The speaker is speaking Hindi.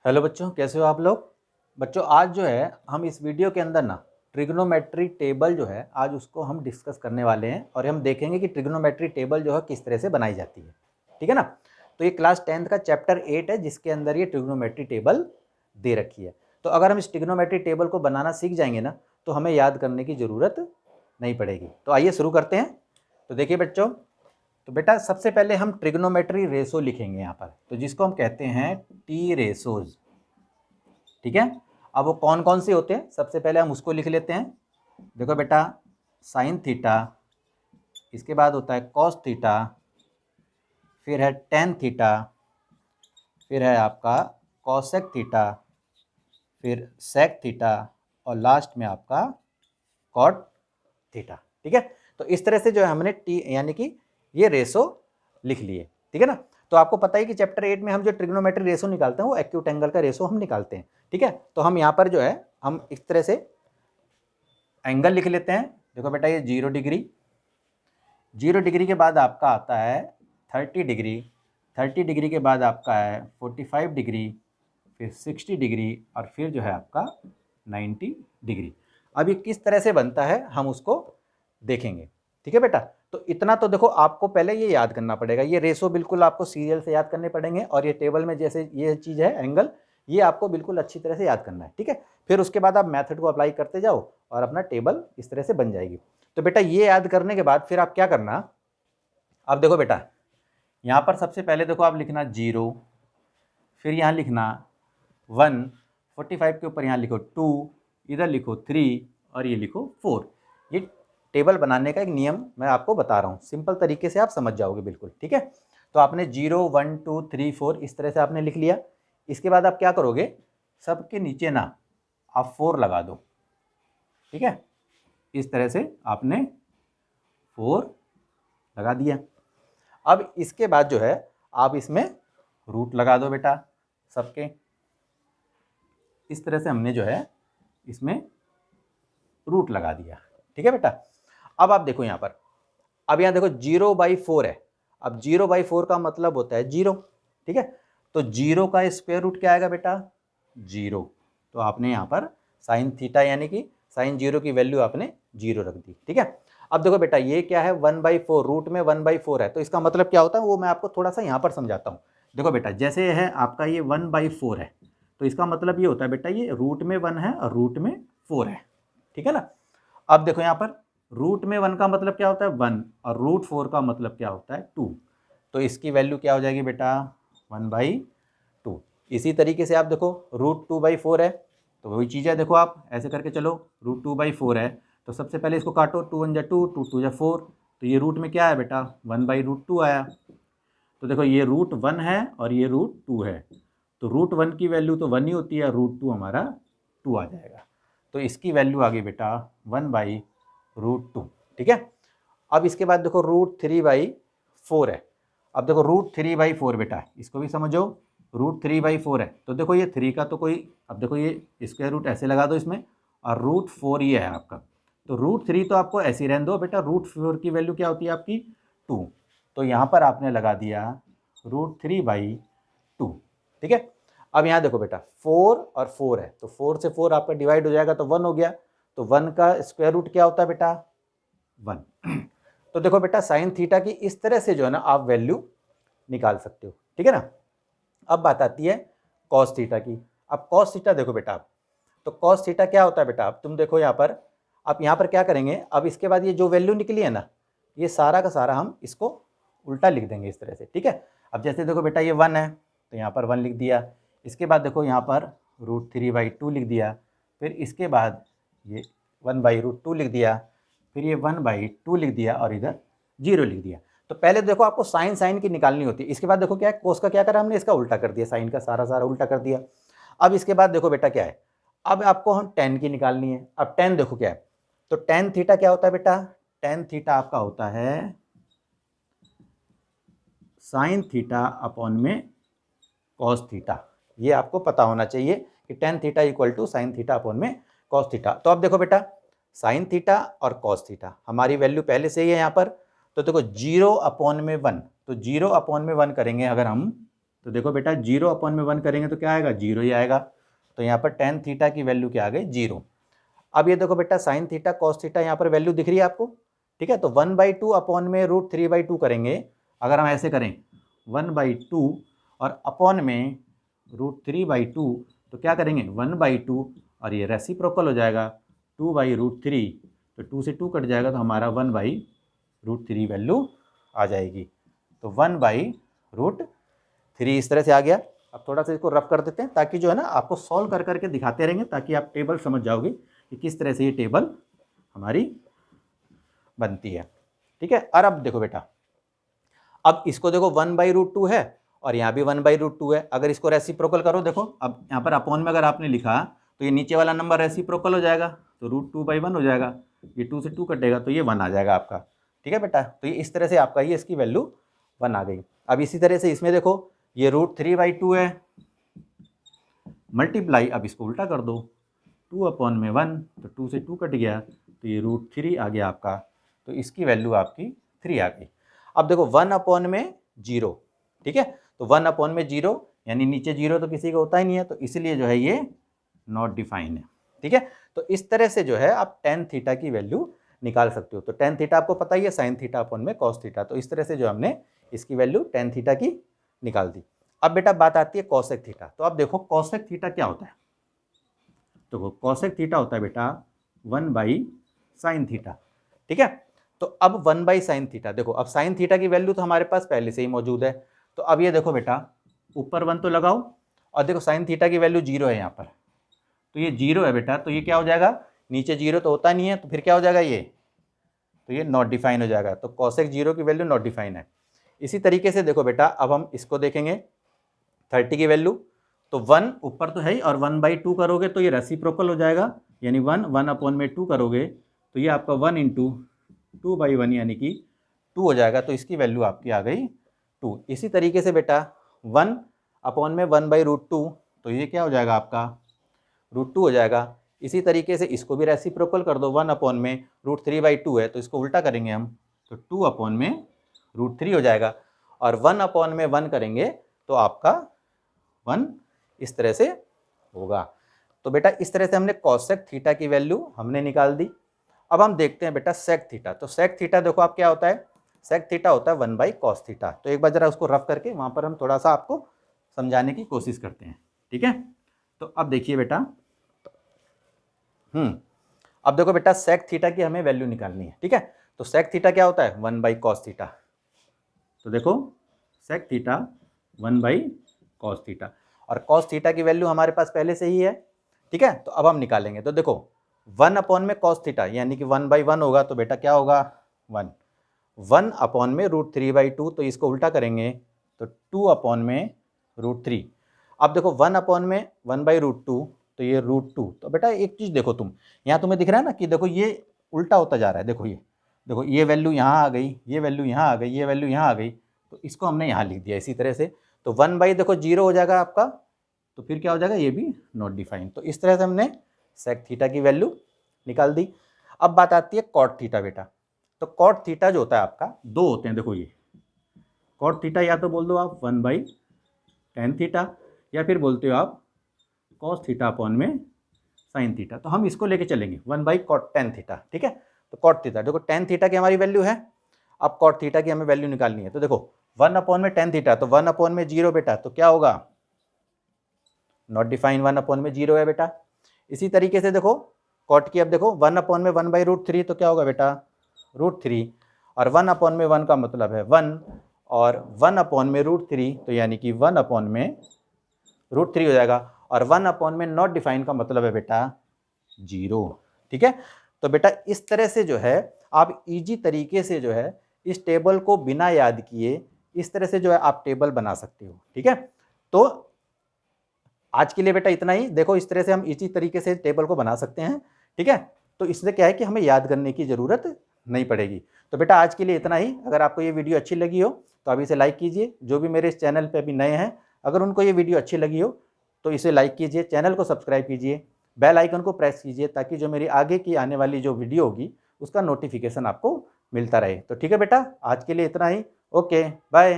हेलो बच्चों, कैसे हो आप लोग। बच्चों आज जो है हम इस वीडियो के अंदर ना ट्रिग्नोमेट्री टेबल जो है आज उसको हम डिस्कस करने वाले हैं और हम देखेंगे कि ट्रिग्नोमेट्री टेबल जो है किस तरह से बनाई जाती है। ठीक है ना। तो ये क्लास 10th का चैप्टर 8 है जिसके अंदर ये ट्रिग्नोमेट्री टेबल दे रखी है। तो अगर हम इस ट्रिग्नोमेट्री टेबल को बनाना सीख जाएंगे ना तो हमें याद करने की ज़रूरत नहीं पड़ेगी। तो आइए शुरू करते हैं। तो देखिए बच्चों, तो बेटा सबसे पहले हम ट्रिग्नोमेट्री रेशो लिखेंगे यहाँ पर, तो जिसको हम कहते हैं टी रेशोज। ठीक है। अब वो कौन कौन से होते हैं सबसे पहले हम उसको लिख लेते हैं। देखो बेटा, साइन थीटा, इसके बाद होता है कॉस थीटा, फिर है टेन थीटा, फिर है आपका कॉसेक थीटा, फिर सेक थीटा और लास्ट में आपका कॉट थीटा। ठीक है। तो इस तरह से जो है हमने टी यानी कि ये रेशो लिख लिए। ठीक है ना। तो आपको पता है कि चैप्टर 8 में हम जो ट्रिग्नोमेट्री रेशो निकालते हैं वो एक्यूट एंगल का रेशो हम निकालते हैं। ठीक है। तो हम यहाँ पर जो है हम इस तरह से एंगल लिख लेते हैं। देखो बेटा, ये 0 डिग्री, 0 डिग्री के बाद आपका आता है 30 डिग्री, 30 डिग्री के बाद आपका है 45 डिग्री, फिर 60 डिग्री और फिर जो है आपका 90 डिग्री। अब ये किस तरह से बनता है हम उसको देखेंगे। ठीक है बेटा। तो इतना तो देखो आपको पहले ये याद करना पड़ेगा, ये रेशो बिल्कुल आपको सीरियल से याद करने पड़ेंगे और ये टेबल में जैसे ये चीज़ है एंगल, ये आपको बिल्कुल अच्छी तरह से याद करना है। ठीक है। फिर उसके बाद आप मेथड को अप्लाई करते जाओ और अपना टेबल इस तरह से बन जाएगी। तो बेटा ये याद करने के बाद फिर आप क्या करना, अब देखो बेटा यहाँ पर सबसे पहले देखो आप लिखना 0, फिर यहाँ लिखना 1, 45 के ऊपर यहाँ लिखो 2, इधर लिखो 3 और ये लिखो 4। ये टेबल बनाने का एक नियम मैं आपको बता रहा हूँ, सिंपल तरीके से आप समझ जाओगे बिल्कुल। ठीक है। तो आपने 0, 1, 2, 3, 4 इस तरह से आपने लिख लिया। इसके बाद आप क्या करोगे, सबके नीचे ना आप 4 लगा दो। ठीक है। इस तरह से आपने 4 लगा दिया। अब इसके बाद जो है आप इसमें रूट लगा दो बेटा सबके। इस तरह से हमने जो है इसमें रूट लगा दिया। ठीक है बेटा। अब आप देखो यहाँ पर, अब यहाँ देखो 0/4 है। अब 0/4 का मतलब होता है 0। ठीक है। तो 0 का स्क्वायर रूट क्या आएगा बेटा, 0। तो आपने यहाँ पर साइन थीटा यानी कि साइन 0 की वैल्यू आपने 0 रख दी। ठीक है। अब देखो बेटा ये क्या है 1/4, रूट में 1/4 है, तो इसका मतलब क्या होता है वो मैं आपको थोड़ा सा यहाँ पर समझाता हूँ। देखो बेटा जैसे है आपका ये 1/4 है, तो इसका मतलब ये होता है बेटा ये रूट में 1 है और रूट में 4 है। ठीक है ना। अब देखो यहाँ पर रूट में 1 का मतलब क्या होता है 1 और रूट 4 का मतलब क्या होता है 2। तो इसकी वैल्यू क्या हो जाएगी बेटा 1/2। इसी तरीके से आप देखो रूट 2/4 है, तो वही चीज़ है, देखो आप ऐसे करके चलो रूट 2/4 है, तो सबसे पहले इसको काटो, 2 1 जा 2, 2 2 जा 4, तो ये रूट में क्या है बेटा 1/√2 आया। तो देखो ये रूट 1 है और ये रूट 2 है, तो रूट 1 की वैल्यू तो 1 ही होती है, रूट 2 हमारा 2 आ जाएगा। तो इसकी वैल्यू आ गई बेटा 1/√2। ठीक है। अब इसके बाद देखो रूट 3/4 है। अब देखो रूट 3/4 बेटा इसको भी समझो, रूट 3/4 है, तो देखो ये 3 का तो कोई, अब देखो ये स्क्वायर रूट ऐसे लगा दो इसमें, और रूट 4 ये है आपका, तो रूट 3 तो आपको ऐसे ही रहने दो बेटा, रूट 4 की वैल्यू क्या होती है आपकी 2। तो यहाँ पर आपने लगा दिया रूट 3/2। ठीक है। अब यहाँ देखो बेटा 4 और 4 है, तो 4 से 4 आपका डिवाइड हो जाएगा तो 1 हो गया, तो 1 का स्क्वायर रूट क्या होता है बेटा 1। तो देखो बेटा साइन थीटा की इस तरह से जो है ना आप वैल्यू निकाल सकते हो। ठीक है ना। अब बात आती है कॉस थीटा की। अब कॉस थीटा देखो बेटा आप, तो कॉस थीटा क्या होता है बेटा, अब तुम देखो यहाँ पर, आप यहाँ पर क्या करेंगे, अब इसके बाद ये जो वैल्यू निकली है ना, ये सारा का सारा हम इसको उल्टा लिख देंगे इस तरह से। ठीक है। अब जैसे देखो बेटा ये 1 है, तो यहाँ पर 1 लिख दिया, इसके बाद देखो यहाँ पर रूट 3/2 लिख दिया, फिर इसके बाद ये 1/√2 लिख दिया, फिर ये 1/2 लिख दिया और इधर 0 लिख दिया। तो पहले देखो आपको साइन साइन की निकालनी होती है, इसके बाद देखो क्या है कोस का क्या करा हमने, इसका उल्टा कर दिया, साइन का सारा सारा उल्टा कर दिया। अब इसके बाद देखो बेटा क्या है, अब आपको हम टेन की निकालनी है। अब टेन देखो क्या है, तो टेन थीटा क्या होता है बेटा, टेन थीटा आपका होता है साइन थीटा अपॉन में कॉस थीटा। ये आपको पता होना चाहिए कि tan theta equal to sine theta upon में कॉस थीटा। तो अब देखो बेटा साइन थीटा और कॉस थीटा हमारी वैल्यू पहले से ही है यहाँ पर, तो देखो 0/1, तो 0/1 करेंगे अगर हम, तो देखो बेटा 0/1 करेंगे तो क्या आएगा, 0 ही आएगा। तो यहाँ पर tan थीटा की वैल्यू क्या आ गई, 0। अब ये देखो बेटा sin थीटा cos थीटा यहाँ पर वैल्यू दिख रही है आपको, ठीक है। तो 1/2 अपॉन में √3/2 करेंगे। अगर हम ऐसे करें 1/2 और अपॉन में √3/2 तो क्या करेंगे 1/2 और ये रेसिप्रोकल हो जाएगा 2/√3। तो 2 से 2 कट जाएगा तो हमारा 1/√3 वैल्यू आ जाएगी। तो 1/√3 इस तरह से आ गया। अब थोड़ा सा इसको रफ कर देते हैं ताकि जो है ना आपको सॉल्व कर करके दिखाते रहेंगे, ताकि आप टेबल समझ जाओगे कि किस तरह से ये टेबल हमारी बनती है, ठीक है। और अब देखो बेटा, अब इसको देखो 1/√2 है और यहाँ भी 1/√2 है। अगर इसको रेसिप्रोकल करो, देखो अब यहाँ पर अपॉन में अगर आपने लिखा तो ये नीचे वाला नंबर रेसिप्रोकल हो जाएगा, तो √2/1 हो जाएगा। ये 2 से 2 कटेगा तो ये 1 आ जाएगा आपका, ठीक है बेटा। तो ये इस तरह से आपका ये इसकी वैल्यू 1 आ गई। अब इसी तरह से इसमें देखो ये √3/2 है, मल्टीप्लाई, अब इसको उल्टा कर दो 2/1, तो 2 से 2 कट गया तो ये √3 आ गया आपका। तो इसकी वैल्यू आपकी 3 आ गई। अब देखो 1/0, ठीक है। तो 1/0 यानी नीचे 0 तो किसी का होता ही नहीं है, तो इसलिए जो है ये नॉट डिफाइन है, ठीक है। तो इस तरह से जो है आप tan थीटा की वैल्यू निकाल सकते हो। तो tan थीटा आपको पता ही है sin थीटा अपॉन में cos थीटा। तो इस तरह से जो हमने इसकी वैल्यू tan थीटा की निकाल दी। अब बेटा बात आती है cosec थीटा। तो अब देखो cosec थीटा क्या होता है, तो cosec थीटा होता है बेटा 1/sin थीटा, ठीक है। तो अब 1/sin थीटा, देखो अब sin थीटा की वैल्यू तो हमारे पास पहले से ही मौजूद है। तो अब ये देखो बेटा ऊपर 1 तो लगाओ और देखो sin थीटा की वैल्यू 0 है यहाँ पर, तो ये 0 है बेटा। तो ये क्या हो जाएगा, नीचे 0 तो होता नहीं है, तो फिर क्या हो जाएगा ये, तो ये नॉट डिफाइन हो जाएगा। तो cosec 0 की वैल्यू नॉट डिफाइन है। इसी तरीके से देखो बेटा अब हम इसको देखेंगे 30 की वैल्यू, तो 1 ऊपर तो है ही और 1/2 करोगे तो ये रेसिप्रोकल हो जाएगा, यानी 1/2 करोगे तो ये आपका 1 × 2/1 यानी कि 2 हो जाएगा। तो इसकी वैल्यू आपकी आ गई 2। इसी तरीके से बेटा 1/1/√2 तो ये क्या हो जाएगा आपका √2 हो जाएगा। इसी तरीके से इसको भी रेसिप्रोकल कर दो, 1/√3/2 है तो इसको उल्टा करेंगे हम, तो 2/√3 हो जाएगा। और 1/1 करेंगे तो आपका 1 इस तरह से होगा। तो बेटा इस तरह से हमने cosec थीटा की वैल्यू हमने निकाल दी। अब हम देखते हैं बेटा sec थीटा। तो sec थीटा देखो आप क्या होता है, sec थीटा होता है 1/cos थीटा। तो एक बार जरा उसको रफ करके वहाँ पर हम थोड़ा सा आपको समझाने की कोशिश करते हैं, ठीक है। तो अब देखिए बेटा, अब देखो बेटा sec थीटा की हमें वैल्यू निकालनी है, ठीक है। तो sec थीटा क्या होता है 1/cos थीटा। तो देखो sec थीटा 1/cos थीटा और cos थीटा की वैल्यू हमारे पास पहले से ही है, ठीक है। तो अब हम निकालेंगे। तो देखो 1/cos थीटा यानी कि 1/1 होगा, तो बेटा क्या होगा 1/√3/2, तो इसको उल्टा करेंगे तो 2/√3। अब देखो 1/1/√2 तो ये √2। तो बेटा एक चीज़ देखो तुम, यहाँ तुम्हें दिख रहा है ना कि देखो ये उल्टा होता जा रहा है। देखो ये वैल्यू यहाँ आ गई, ये वैल्यू यहाँ आ गई, ये वैल्यू यहाँ आ गई, तो इसको हमने यहाँ लिख दिया इसी तरह से। तो 1/0 हो जाएगा आपका, तो फिर क्या हो जाएगा ये भी नॉट डिफाइन। तो इस तरह से हमने sec थीटा की वैल्यू निकाल दी। अब बात आती है cot थीटा बेटा। तो cot थीटा जो होता है आपका दो होते हैं, देखो ये cot थीटा या तो बोल दो आप 1/tan थीटा या फिर बोलते हो आप cos थीटा अपॉन में sin थीटा। तो हम इसको लेके चलेंगे 1/cot tan थीटा, ठीक है। तो cot थीटा देखो tan थीटा की हमारी वैल्यू है, अब cot थीटा की हमें वैल्यू निकालनी है। तो देखो 1/tan थीटा तो 1/0 बेटा, तो क्या होगा नॉट डिफाइन, 1/0 है बेटा। इसी तरीके से देखो cot की, अब देखो 1/1/√3 तो क्या होगा बेटा √3 और 1/1 का मतलब है 1 और 1/√3 तो यानी कि 1/√3 हो जाएगा। और 1/में नॉट डिफाइन का मतलब है बेटा 0, ठीक है। तो बेटा इस तरह से जो है आप इजी तरीके से जो है इस टेबल को बिना याद किए इस तरह से जो है आप टेबल बना सकते हो, ठीक है। तो आज के लिए बेटा इतना ही। देखो इस तरह से हम इसी तरीके से टेबल को बना सकते हैं, ठीक है। तो इससे क्या है कि हमें याद करने की ज़रूरत नहीं पड़ेगी। तो बेटा आज के लिए इतना ही। अगर आपको ये वीडियो अच्छी लगी हो तो अभी इसे लाइक कीजिए। जो भी मेरे इस चैनल पे अभी नए हैं, अगर उनको ये वीडियो अच्छी लगी हो तो इसे लाइक कीजिए, चैनल को सब्सक्राइब कीजिए, बेल आइकन को प्रेस कीजिए, ताकि जो मेरी आगे की आने वाली जो वीडियो होगी उसका नोटिफिकेशन आपको मिलता रहे। तो ठीक है बेटा, आज के लिए इतना ही। Okay bye.